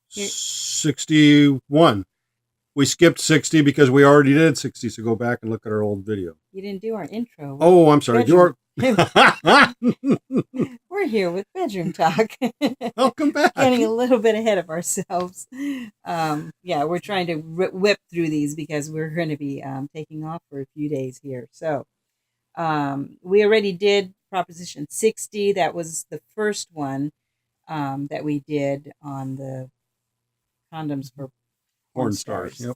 Here, 61. We skipped 60 because we already did 60. So go back and look at our old video. you didn't do our intro. Oh, I'm sorry. Bedroom. You're We're here with bedroom talk. welcome back. Getting a little bit ahead of ourselves. Yeah, we're trying to whip through these because we're going to be taking off for a few days here. So we already did Proposition 60. That was the first one that we did on the condoms for porn Porn stars. stars. Yep.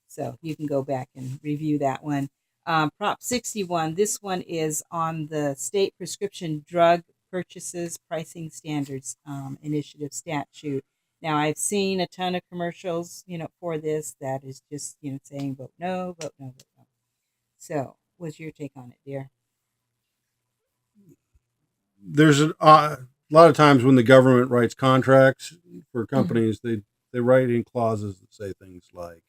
So you can go back and review that one. Prop 61, this one is on the state prescription drug purchases pricing standards initiative statute. Now I've seen a ton of commercials, for this that is just, saying vote no, vote no, vote no. So what's your take on it, dear? There's a lot of times when the government writes contracts for Mm-hmm. companies, they write in clauses that say things like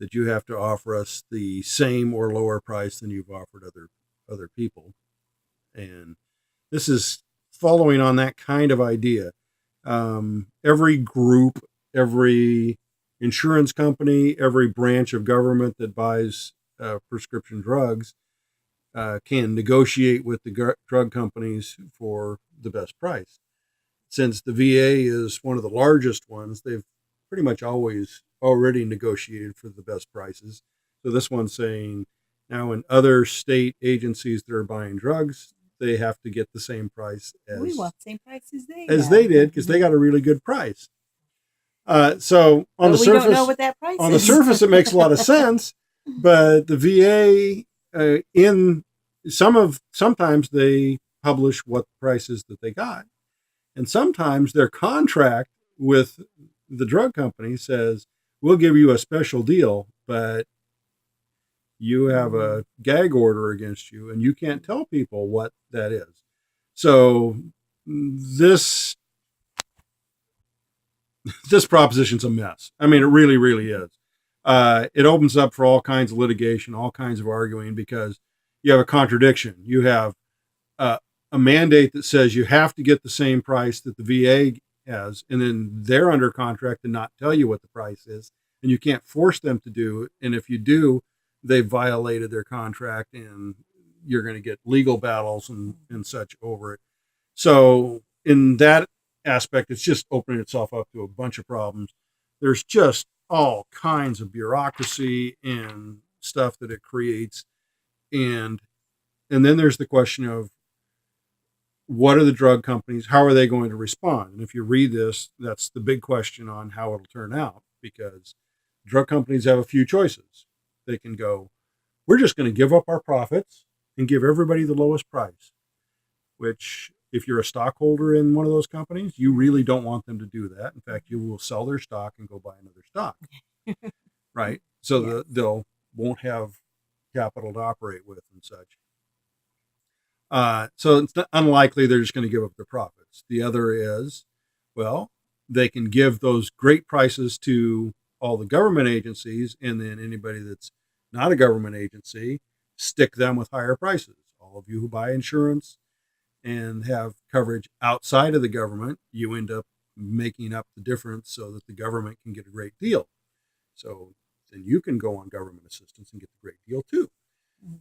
that you have to offer us the same or lower price than you've offered other people. And this is following on that kind of idea. Every group, every insurance company, every branch of government that buys prescription drugs can negotiate with the drug companies for the best price. Since the VA is one of the largest ones, they've pretty much always already negotiated for the best prices. So this one's saying now in other state agencies that are buying drugs, they have to get the same price We want the same price as they did because they got a really good price. So on but the we surface, don't know what that price on the is. surface, it makes a lot of sense. But the VA, in sometimes they publish what prices that they got, and sometimes their contract with the drug company says we'll give you a special deal, but you have a gag order against you, and you can't tell people what that is. So this this proposition's a mess. I mean, it really, really is. It opens up for all kinds of litigation, all kinds of arguing, because you have a contradiction. You have a mandate that says you have to get the same price that the VA has, and then they're under contract to not tell you what the price is, and you can't force them to do it. And if you do, they've violated their contract, and you're going to get legal battles and such over it. So in that aspect, it's just opening itself up to a bunch of problems. There's just all kinds of bureaucracy and stuff that it creates, and then there's the question of what are the drug companies, how are they going to respond? And if you read this, that's the big question on how it'll turn out, because drug companies have a few choices. They can go, we're just going to give up our profits and give everybody the lowest price, which if you're a stockholder in one of those companies, you really don't want them to do that. In fact, you will sell their stock and go buy another stock, right? So Yes. they'll won't have capital to operate with and such. So it's unlikely they're just going to give up their profits. The other is, well, they can give those great prices to all the government agencies, and then anybody that's not a government agency, stick them with higher prices. All of you who buy insurance and have coverage outside of the government, you end up making up the difference so that the government can get a great deal. So then you can go on government assistance and get the great deal too,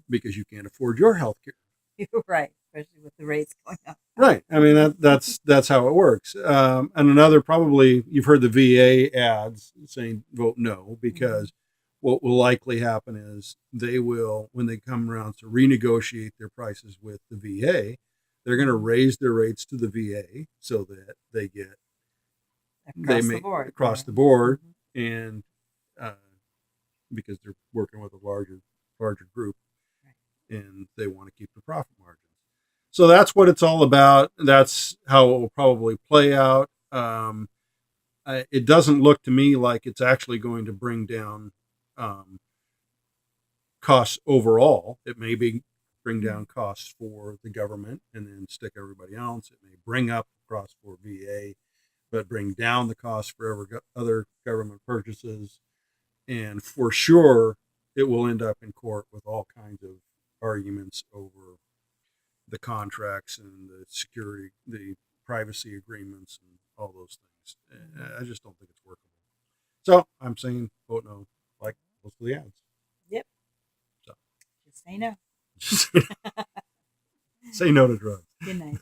because you can't afford your health care. You're right, especially with the rates going up. Right. I mean that's how it works. And another, probably you've heard the VA ads saying vote no, because what will likely happen is they will, when they come around to renegotiate their prices with the VA, they're going to raise their rates to the VA so that they get Across the board. across the board, and uh, because they're working with a larger group, and they want to keep the profit margins. So that's what it's all about. That's how it will probably play out. It doesn't look to me like it's actually going to bring down um, costs overall. It may bring down costs for the government and then stick everybody else. It may bring up the cost for VA, but bring down the cost for other government purchases. And for sure, it will end up in court with all kinds of arguments over the contracts and the security, the privacy agreements, and all those things. things. I just don't think it's workable. So I'm saying vote no, like most of the ads. Yep. So Just say no. say no to drugs. Good night.